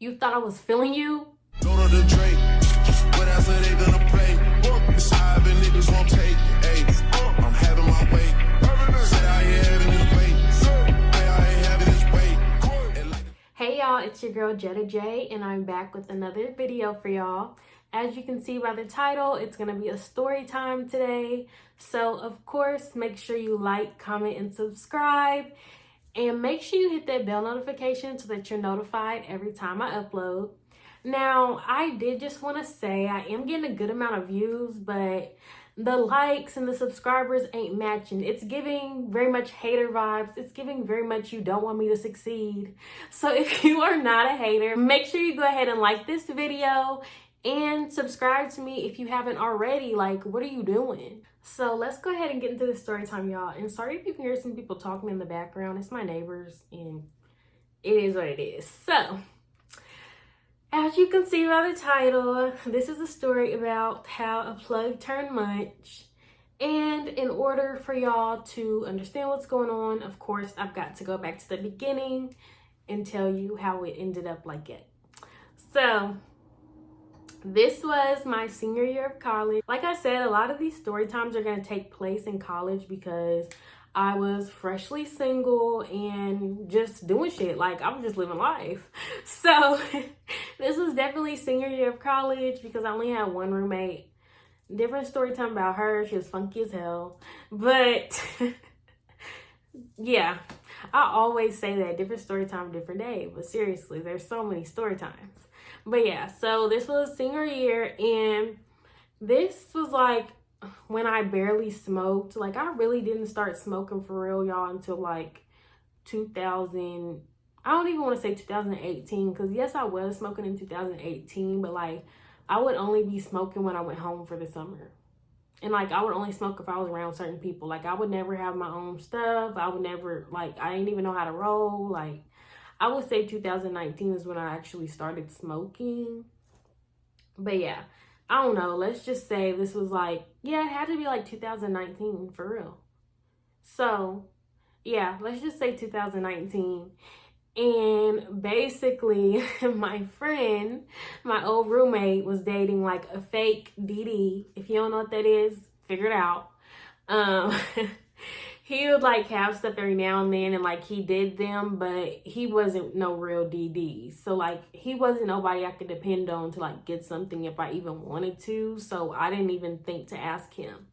You thought I was feeling you? Go to the Drake. What else are they gonna play? It's live and niggas won't take. Hey, I'm having my way. Said I ain't having this way. Say I ain't having this way. Hey y'all, it's your girl jettajaye, and I'm back with another video for y'all. As you can see by the title, it's gonna be a story time today. So of course, make sure you like, comment, and subscribe. And make sure you hit that bell notification so that you're notified every time I upload. Now, I did just want to say I am getting a good amount of views, but the likes and the subscribers ain't matching. It's giving very much hater vibes. It's giving very much you don't want me to succeed. So if you are not a hater, make sure you go ahead and like this video and subscribe to me if you haven't already. Like, what are you doing? So let's go ahead and get into the story time, y'all. And sorry if you can hear some people talking in the background. It's my neighbors and it is what it is. So as you can see by the title, this is a story about how a plug turned munch. And in order for y'all to understand what's going on, of course, I've got to go back to the beginning and tell you how it ended up like it. So this was my senior year of college. Like I said, a lot of these story times are going to take place in college because I was freshly single and just doing shit. Like, I was just living life. So this was definitely senior year of college because I only had one roommate. Different story time about her. She was funky as hell. But yeah, I always say that. Different story time, different day. But seriously, there's so many story times. But yeah, so this was senior year, and this was like when I barely smoked. Like, I really didn't start smoking for real, y'all, until like 2000. I don't even want to say 2018, because yes, I was smoking in 2018, but like I would only be smoking when I went home for the summer. And like I would only smoke if I was around certain people. Like, I would never have my own stuff. I would never, like, I didn't even know how to roll. Like, I would say 2019 is when I actually started smoking. But yeah, I don't know. Let's just say this was like, yeah, it had to be like 2019 for real. So yeah, let's just say 2019. And basically my friend, my old roommate, was dating like a fake DD. If you don't know what that is, figure it out. He would like have stuff every now and then, and like he did them, but he wasn't no real DD. So like he wasn't nobody I could depend on to like get something if I even wanted to. So I didn't even think to ask him.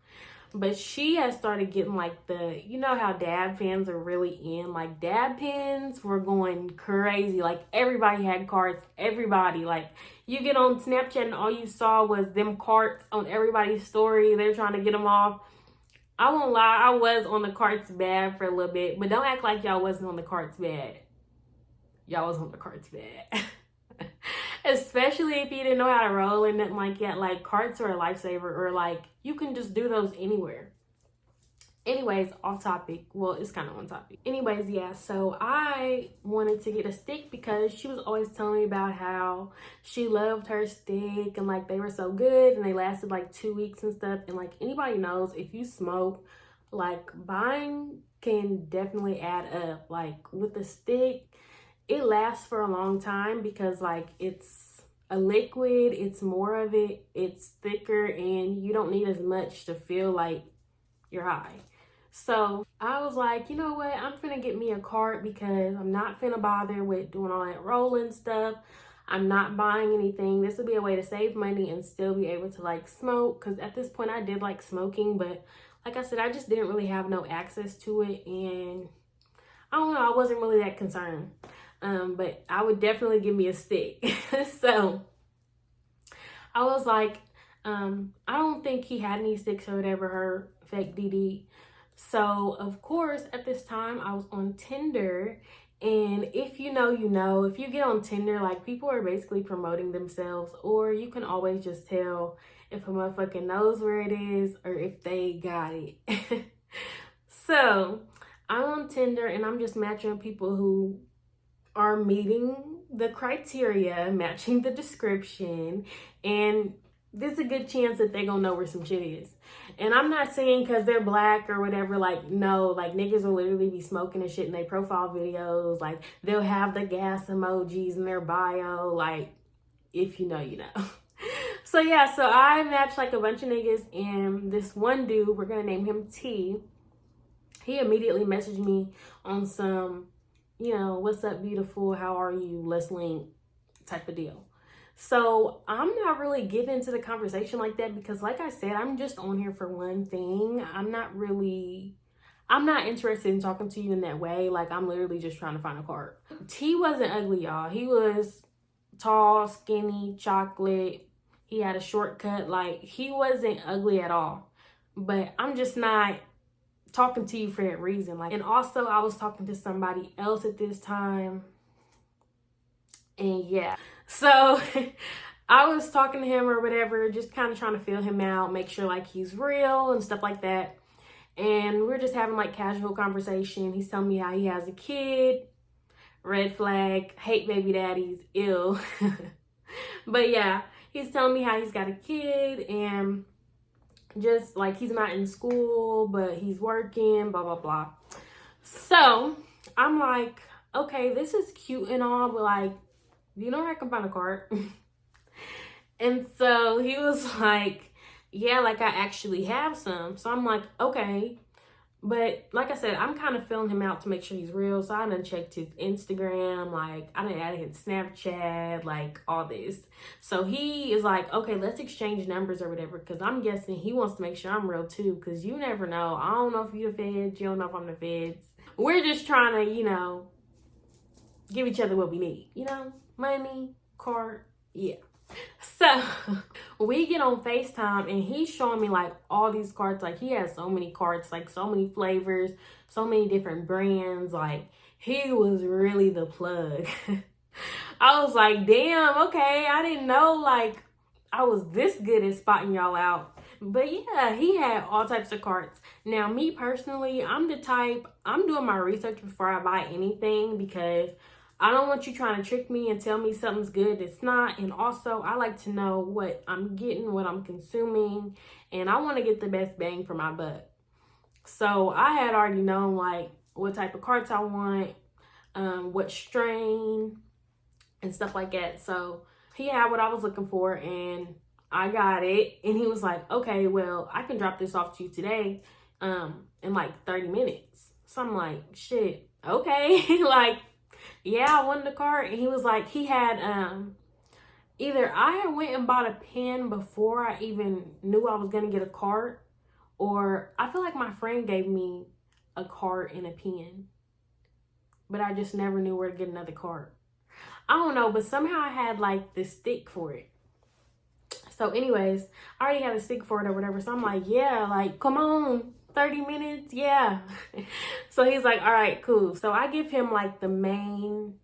But she had started getting like the, you know how dab pens are really in, like dab pens were going crazy. Like everybody had carts, everybody. Like you get on Snapchat and all you saw was them carts on everybody's story. They're trying to get them off. I won't lie, I was on the carts bad for a little bit, but don't act like y'all wasn't on the carts bad. Y'all was on the carts bad. Especially if you didn't know how to roll or nothing like that. Like, carts are a lifesaver, or like you can just do those anywhere. Anyways, off topic. Well, it's kind of on topic. Anyways, yeah, so I wanted to get a stick because she was always telling me about how she loved her stick and like they were so good and they lasted like 2 weeks and stuff. And like anybody knows, if you smoke, like buying can definitely add up. Like with the stick, it lasts for a long time because like it's a liquid, it's more of it, it's thicker, and you don't need as much to feel like you're high. So I was like, you know what, I'm finna get me a cart because I'm not finna bother with doing all that rolling stuff. I'm not buying anything. This would be a way to save money and still be able to like smoke, because at this point I did like smoking, but like I said, I just didn't really have no access to it, and I don't know, I wasn't really that concerned. But I would definitely give me a stick. So I was like, I don't think he had any sticks or whatever, her fake DD. So of course at this time I was on Tinder, and if you know, you know, if you get on Tinder, like people are basically promoting themselves, or you can always just tell if a motherfucker knows where it is or if they got it. So I'm on Tinder and I'm just matching people who are meeting the criteria, matching the description, and there's a good chance that they gonna know where some shit is. And I'm not saying because they're black or whatever, like, no, like, niggas will literally be smoking and shit in their profile videos. Like, they'll have the gas emojis in their bio. Like, if you know, you know. So, yeah, so I matched, like, a bunch of niggas. And this one dude, we're gonna name him T. He immediately messaged me on some, you know, what's up, beautiful? How are you? Let's link type of deal. So I'm not really getting into the conversation like that because, like I said, I'm just on here for one thing. I'm not interested in talking to you in that way. Like, I'm literally just trying to find a card. T wasn't ugly, y'all. He was tall, skinny, chocolate. He had a shortcut. Like, he wasn't ugly at all. But I'm just not talking to you for that reason. Like, and also I was talking to somebody else at this time. And yeah, so I was talking to him or whatever, just kind of trying to feel him out, make sure like he's real and stuff like that. And we're just having like casual conversation. He's telling me how he has a kid, red flag, hate baby daddies, ill. But yeah, he's telling me how he's got a kid and just like he's not in school, but he's working, blah, blah, blah. So I'm like, okay, this is cute and all, but like, you know where I can find a card? And so he was like, yeah, like I actually have some. So I'm like, okay. But like I said, I'm kind of feeling him out to make sure he's real. So I done checked his Instagram, like I done added his Snapchat, like all this. So he is like, okay, let's exchange numbers or whatever. Cause I'm guessing he wants to make sure I'm real too. Cause you never know. I don't know if you're the feds. You don't know if I'm the feds. We're just trying to, you know, give each other what we need, you know? Money, card, yeah. So we get on FaceTime and he's showing me like all these cards. Like he has so many cards, like so many flavors, so many different brands. Like he was really the plug. I was like, damn, okay. I didn't know like I was this good at spotting y'all out. But yeah, he had all types of cards. Now me personally, I'm the type, I'm doing my research before I buy anything because I don't want you trying to trick me and tell me something's good. It's not. And also, I like to know what I'm getting, what I'm consuming. And I want to get the best bang for my buck. So I had already known like what type of cards I want, what strain and stuff like that. So he had what I was looking for and I got it. And he was like, okay, well, I can drop this off to you today in like 30 minutes. So I'm like, shit, okay. Like, yeah, I wanted a card. And he was like, he had, either I had went and bought a pen before I even knew I was going to get a card, or I feel like my friend gave me a card and a pen, but I just never knew where to get another card. I don't know, but somehow I had like the stick for it. So anyways, I already had a stick for it or whatever. So I'm like, yeah, like, come on. 30 minutes, yeah. So he's like, all right, cool. So I give him like the main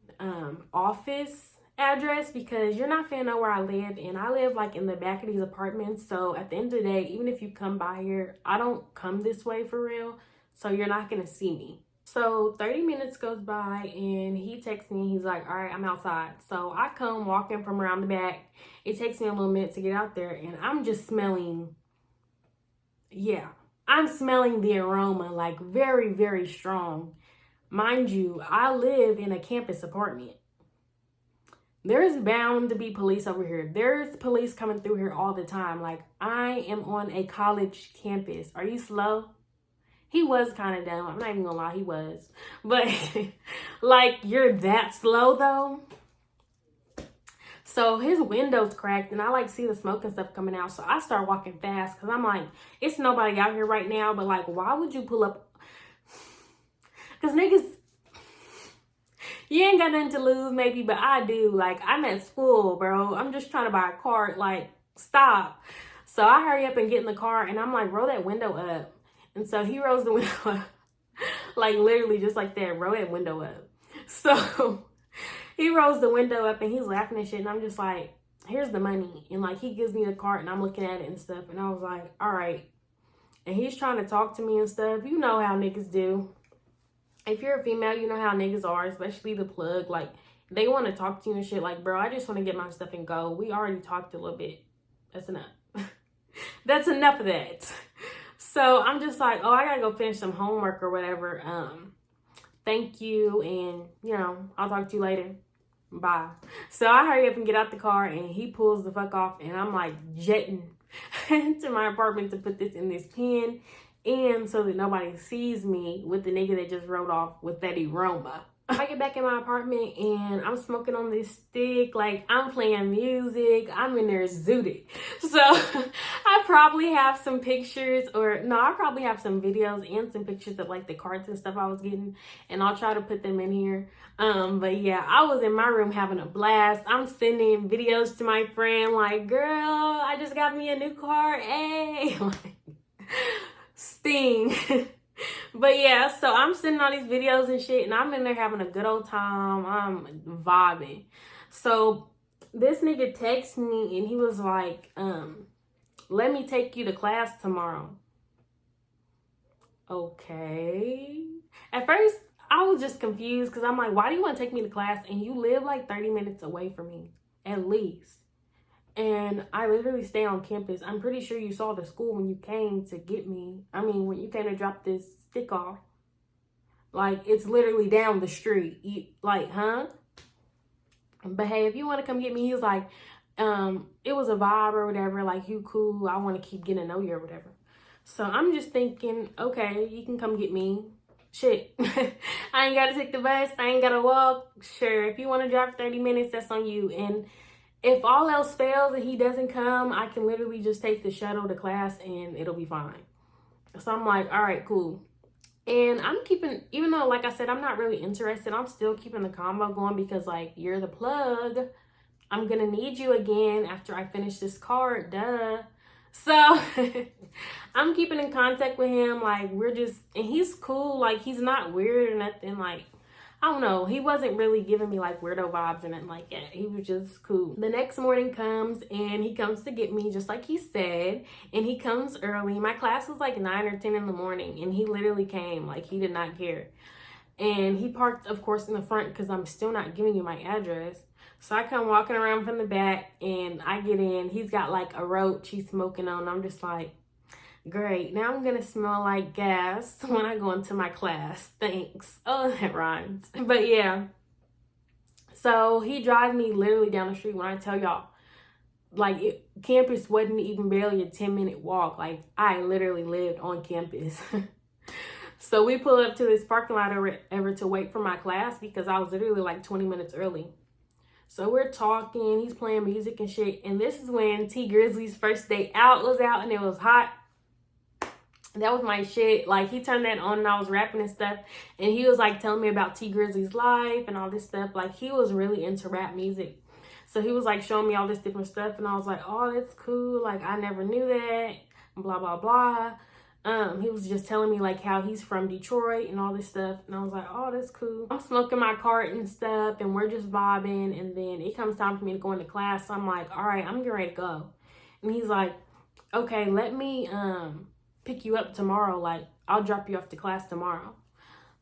office address because you're not finna know where I live, and I live like in the back of these apartments. So at the end of the day, even if you come by here, I don't come this way for real, so you're not gonna see me. So 30 minutes goes by and he texts me. He's like, all right, I'm outside. So I come walking from around the back. It takes me a little minute to get out there, and I'm just smelling, yeah, I'm smelling the aroma like very, very strong. Mind you, I live in a campus apartment. There's bound to be police over here. There's police coming through here all the time. Like, I am on a college campus. Are you slow? He was kind of dumb. I'm not even gonna lie, he was. But, like, you're that slow, though? So his window's cracked and I like see the smoke and stuff coming out. So I start walking fast because I'm like, it's nobody out here right now. But like, why would you pull up? Because niggas, you ain't got nothing to lose maybe, but I do. Like, I'm at school, bro. I'm just trying to buy a card. Like, stop. So I hurry up and get in the car and I'm like, roll that window up. And so he rolls the window up. Like literally just like that, roll that window up. So he rolls the window up and he's laughing and shit. And I'm just like, here's the money. And like, he gives me the card and I'm looking at it and stuff. And I was like, all right. And he's trying to talk to me and stuff. You know how niggas do. If you're a female, you know how niggas are, especially the plug. Like, they want to talk to you and shit. Like, bro, I just want to get my stuff and go. We already talked a little bit. That's enough. That's enough of that. So I'm just like, oh, I gotta go finish some homework or whatever. Thank you, and you know, I'll talk to you later. Bye. So I hurry up and get out the car, and he pulls the fuck off, and I'm like jetting to my apartment to put this in this pen, and so that nobody sees me with the nigga that just rode off with that aroma. I get back in my apartment and I'm smoking on this stick, like I'm playing music, I'm in there zooted. So I probably have some pictures, or no, I probably have some videos and some pictures of like the cards and stuff I was getting, and I'll try to put them in here. But yeah, I was in my room having a blast. I'm sending videos to my friend like, girl, I just got me a new car, hey. Like, sting. But yeah, so I'm sending all these videos and shit, and I'm in there having a good old time. I'm vibing. So this nigga texted me, and he was like, let me take you to class tomorrow. Okay. At first, I was just confused because I'm like, why do you want to take me to class? And you live like 30 minutes away from me, at least. And I literally stay on campus. I'm pretty sure you saw the school when you came to get me. I mean, when you came to drop this stick off. Like, it's literally down the street. Like, huh? But hey, if you want to come get me, he was like, it was a vibe or whatever. Like, you cool. I want to keep getting to know you or whatever. So I'm just thinking, okay, you can come get me. Shit. I ain't got to take the bus. I ain't got to walk. Sure, if you want to drive 30 minutes, that's on you. And if all else fails and he doesn't come, I can literally just take the shuttle to class and it'll be fine. So I'm like, all right, cool. And I'm keeping, even though, like I said, I'm not really interested, I'm still keeping the convo going because, like, you're the plug. I'm going to need you again after I finish this card, duh. So I'm keeping in contact with him. Like, we're just, and he's cool. Like, he's not weird or nothing. Like, I don't know. He wasn't really giving me like weirdo vibes or nothing like that. He was just cool. The next morning comes and he comes to get me just like he said. And he comes early. My class was like 9 or 10 in the morning. And he literally came. Like, he did not care. And he parked, of course, in the front because I'm still not giving you my address. So I come walking around from the back and I get in. He's got like a roach he's smoking on. I'm just like, great. Now I'm going to smell like gas when I go into my class. Thanks. Oh, that rhymes. But yeah. So he drives me literally down the street. When I tell y'all, like, campus wasn't even barely a 10-minute walk. Like, I literally lived on campus. So we pull up to this parking lot ever to wait for my class because I was literally like 20 minutes early. So we're talking. He's playing music and shit. And this is when T Grizzly's first day out was out and it was hot. That was my shit. Like, he turned that on and I was rapping and stuff. And he was like telling me about T Grizzly's life and all this stuff. Like, he was really into rap music. So he was like showing me all this different stuff. And I was like, oh, that's cool. Like, I never knew that. Blah, blah, blah. He was just telling me like how he's from Detroit and all this stuff. And I was like, oh, that's cool. I'm smoking my cart and stuff. And we're just vibing. And then it comes time for me to go into class. So I'm like, all right, I'm getting ready to go. And he's like, okay, let me, pick you up tomorrow. Like, I'll drop you off to class tomorrow.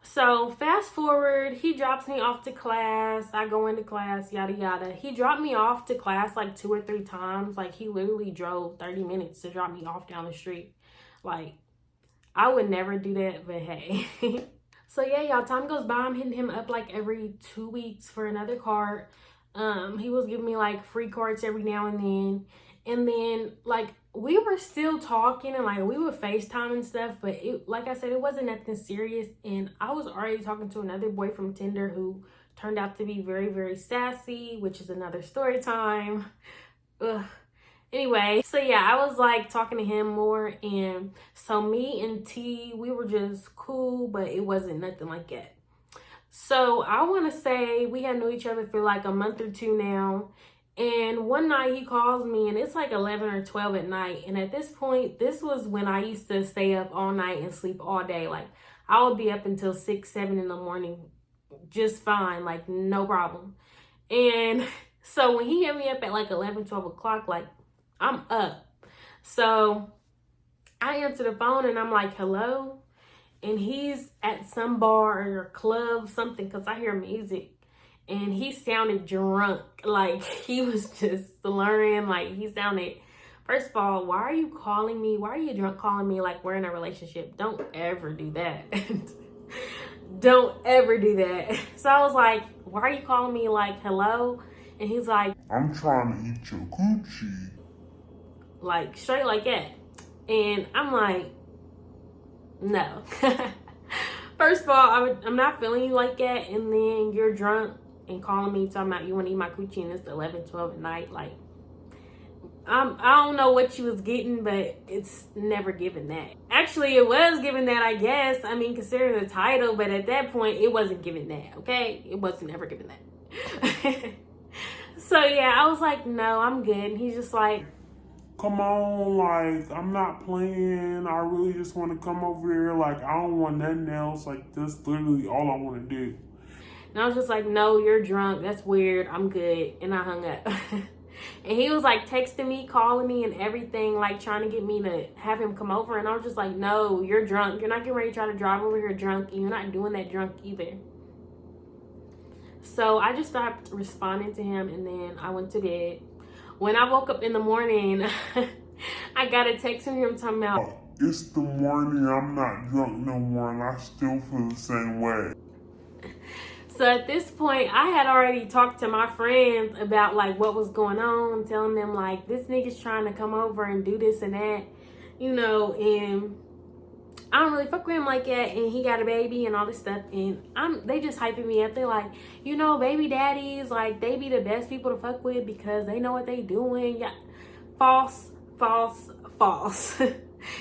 So fast forward, he drops me off to class. I go into class, yada yada. He dropped me off to class like 2 or 3 times. Like, he literally drove 30 minutes to drop me off down the street. Like, I would never do that, but hey. So yeah, y'all, time goes by. I'm hitting him up like every 2 weeks for another card. He was giving me like free cards every now and then. And then, like, we were still talking and, like, we would FaceTime and stuff. But, it, like I said, it wasn't nothing serious. And I was already talking to another boy from Tinder who turned out to be very, very sassy, which is another story time. Ugh. Anyway, so, yeah, I was, like, talking to him more. And so me and T, we were just cool, but it wasn't nothing like that. So I want to say we had known each other for, like, a month or 2 now. And one night he calls me and it's like 11 or 12 at night. And at this point, this was when I used to stay up all night and sleep all day. Like, I would be up until 6, 7 in the morning just fine, like no problem. And so when he hit me up at like 11, 12 o'clock, like, I'm up. So I answer the phone and I'm like, hello? And he's at some bar or club, something, because I hear music. And he sounded drunk. Like, he was just slurring. Like, he sounded First of all, why are you calling me? Why are you drunk calling me like we're in a relationship? Don't ever do that. Don't ever do that. So I was like, why are you calling me like hello? And he's like, I'm trying to eat your coochie. like straight like that. And I'm like, no. First of all, I'm not feeling you like that. And then you're drunk and calling me talking about you want to eat my coochie and it's 11, 12 at night. Like, I don't know what you was getting, but it's never given that. Actually, it was given that, I guess. I mean, considering the title, but at that point, it wasn't given that, okay? It wasn't ever given that. So, yeah, I was like, no, I'm good. And he's just like, come on, like, I'm not playing. I really just want to come over here. Like, I don't want nothing else. Like, that's literally all I want to do. and I was just like, no, you're drunk. That's weird. I'm good. And I hung up. And he was like texting me, calling me and everything, like trying to get me to have him come over. And I was just like, no, you're drunk. You're not getting ready to try to drive over here drunk. And you're not doing that drunk either. So I just stopped responding to him. And then I went to bed. When I woke up in the morning, I got a text from him talking about, It's the morning. I'm not drunk no more. And I still feel the same way. so at this point, I had already talked to my friends about like what was going on, telling them like this nigga's trying to come over and do this and that, you know, and I don't really fuck with him like that, and he got a baby and all this stuff, and they just hyping me up. They're like, you know, baby daddies, like they be the best people to fuck with because they know what they doing. Yeah. False, false, false.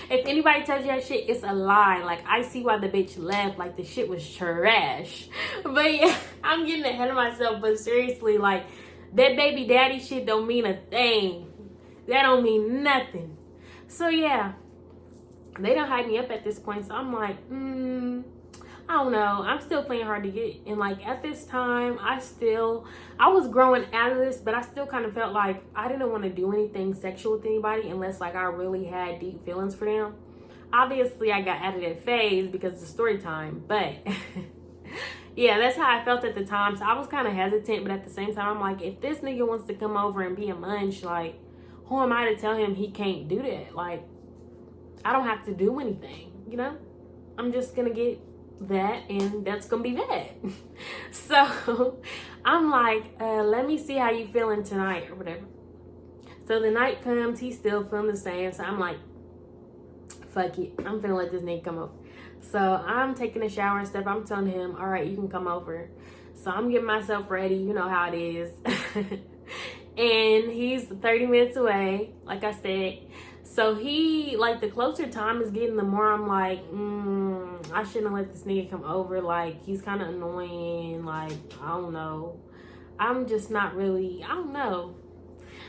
If anybody tells you that shit, it's a lie. Like, I see why the bitch left. Like, the shit was trash. But yeah, I'm getting ahead of myself. But seriously, like, that baby daddy shit don't mean a thing. That don't mean nothing. So yeah, they don't hype me up at this point. So I'm like, I don't know. I'm still playing hard to get. And like at this time, I was growing out of this, but I still kind of felt like I didn't want to do anything sexual with anybody unless like I really had deep feelings for them. Obviously, I got out of that phase because it's story time, but yeah, that's how I felt at the time. So I was kind of hesitant, but at the same time, I'm like, if this nigga wants to come over and be a munch, like, who am I to tell him he can't do that? Like, I don't have to do anything, you know? I'm just gonna get that and that's gonna be that. So I'm like, let me see how you feeling tonight or whatever. So the night comes, he's still feeling the same. So I'm like, fuck it, I'm finna let this nigga come over. So I'm taking a shower and stuff. I'm telling him, all right, you can come over. So I'm getting myself ready, you know how it is. And he's 30 minutes away, like I said. So he, like, the closer time is getting, the more I'm like, I shouldn't have let this nigga come over. Like, he's kind of annoying. Like, I don't know. I'm just not really, I don't know.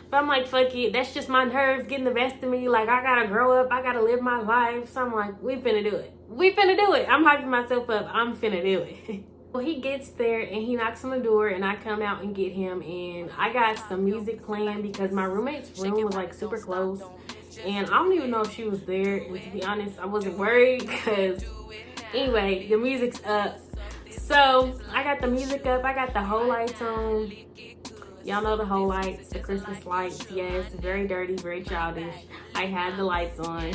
But I'm like, fuck it. That's just my nerves getting the best of me. Like, I gotta grow up. I gotta live my life. So I'm like, we finna do it. We finna do it. I'm hyping myself up. I'm finna do it. Well, he gets there and he knocks on the door and I come out and get him. And I got some music playing because my roommate's room was, like, super close. And I don't even know if she was there. And to be honest, I wasn't worried because, anyway, the music's up. So, I got the music up. I got the whole lights on. Y'all know the whole lights, the Christmas lights. Yes, very dirty, very childish. I had the lights on.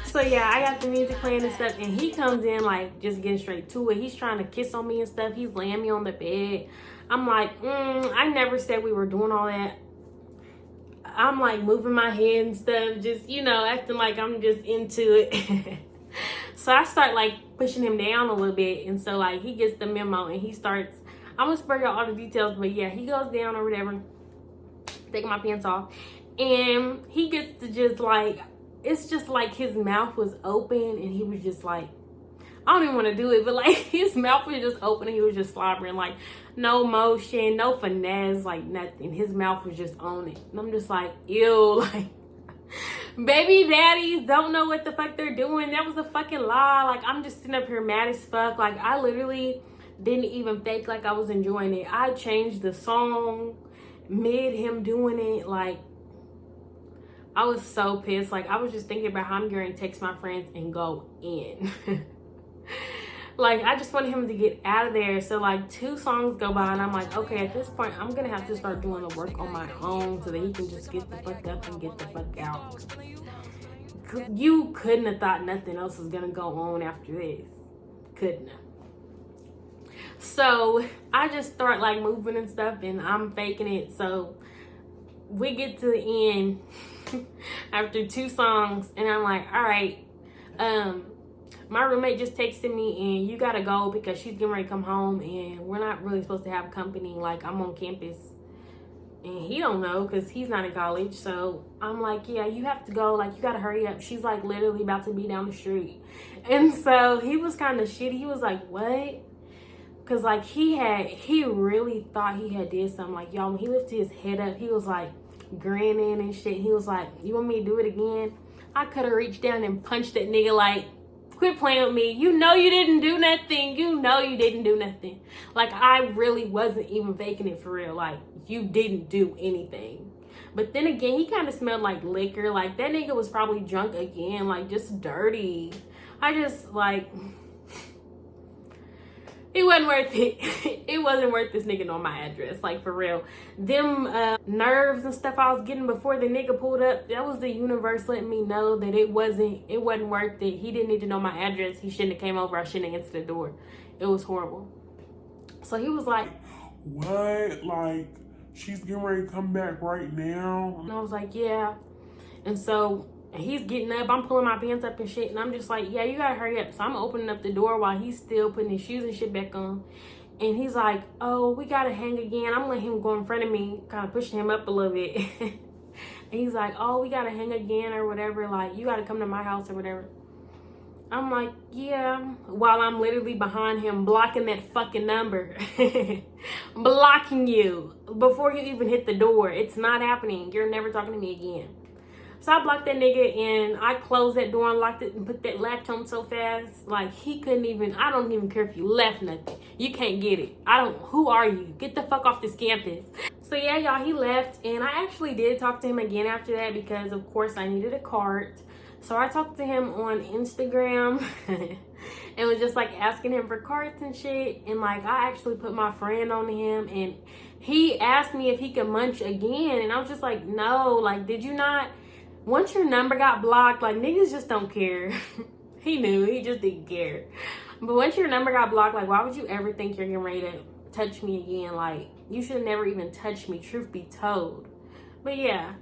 So, yeah, I got the music playing and stuff. And he comes in, like, just getting straight to it. He's trying to kiss on me and stuff. He's laying me on the bed. I'm like, I never said we were doing all that. I'm like moving my head and stuff, just, you know, acting like I'm just into it. So I start like pushing him down a little bit. And so like he gets the memo and he starts, I'm gonna spare y'all all the details, but yeah, he goes down or whatever, taking my pants off. And he gets to just like, it's just like his mouth was open and he was just like, I don't even want to do it, but like his mouth was just open and he was just slobbering, like no motion, no finesse, like nothing. His mouth was just on it. And I'm just like, ew, like baby daddies don't know what the fuck they're doing. That was a fucking lie. Like I'm just sitting up here mad as fuck. Like I literally didn't even fake like I was enjoying it. I changed the song mid him doing it. Like I was so pissed. Like I was just thinking about how I'm going to text my friends and go in. Like, I just wanted him to get out of there. So, like, 2 songs go by, and I'm like, okay, at this point, I'm gonna have to start doing the work on my own so that he can just get the fuck up and get the fuck out. You couldn't have thought nothing else was gonna go on after this. Couldn't have. So, I just start, like, moving and stuff, and I'm faking it. So, we get to the end after 2 songs, and I'm like, all right, my roommate just texted me, and you gotta go because she's getting ready to come home, and we're not really supposed to have company. Like, I'm on campus, and he don't know because he's not in college. So I'm like, yeah, you have to go. Like, you gotta hurry up. She's like literally about to be down the street. And so he was kind of shitty. He was like, what? Because like he really thought he had did something. Like, y'all, when he lifted his head up, he was like grinning and shit. He was like, you want me to do it again? I could have reached down and punched that nigga. Like, quit playing with me. You know you didn't do nothing. You know you didn't do nothing. Like, I really wasn't even faking it for real. Like, you didn't do anything. But then again, he kind of smelled like liquor. Like, that nigga was probably drunk again. Like, just dirty. I just, like, it wasn't worth it. It wasn't worth this nigga knowing my address. Like, for real. Them nerves and stuff I was getting before the nigga pulled up, that was the universe letting me know that it wasn't worth it. He didn't need to know my address. He shouldn't have came over. I shouldn't have answered the door. It was horrible. So he was like, what? Like, she's getting ready to come back right now? and I was like, yeah. And so he's getting up. I'm pulling my pants up and shit. And I'm just like, yeah, you gotta hurry up. So I'm opening up the door while he's still putting his shoes and shit back on. And he's like, oh, we gotta hang again. I'm letting him go in front of me, kind of pushing him up a little bit. And he's like, oh, we gotta hang again or whatever. Like, you gotta come to my house or whatever. I'm like, yeah. While I'm literally behind him, blocking that fucking number. Blocking you before you even hit the door. It's not happening. You're never talking to me again. So I blocked that nigga, and I closed that door and locked it and put that latch on so fast. Like, he couldn't even, I don't even care if you left nothing. You can't get it. Who are you? Get the fuck off this campus. So yeah, y'all, he left, and I actually did talk to him again after that because, of course, I needed a cart. So I talked to him on Instagram and was just like asking him for carts and shit. And like, I actually put my friend on him, and he asked me if he could munch again. And I was just like, no, like, did you not? Once your number got blocked, like, niggas just don't care. He knew, he just didn't care. But once your number got blocked, like, why would you ever think you're getting ready to touch me again? Like, you should have never even touched me, truth be told. But yeah,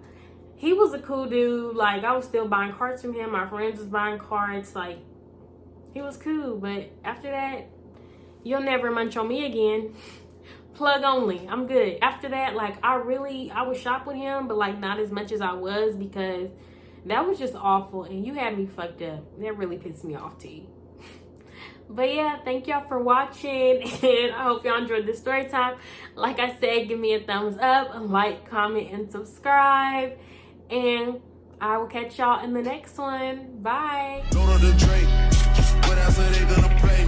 he was a cool dude. Like, I was still buying carts from him. My friends was buying carts. Like, he was cool. But after that, you'll never munch on me again. Plug only. I'm good. After that, like, I would shop with him, but like not as much as I was because that was just awful. And you had me fucked up. That really pissed me off, T. But yeah, thank y'all for watching, and I hope y'all enjoyed this story time. Like I said, give me a thumbs up, like, comment, and subscribe. And I will catch y'all in the next one. Bye. Go to the Drake. What else are they gonna play?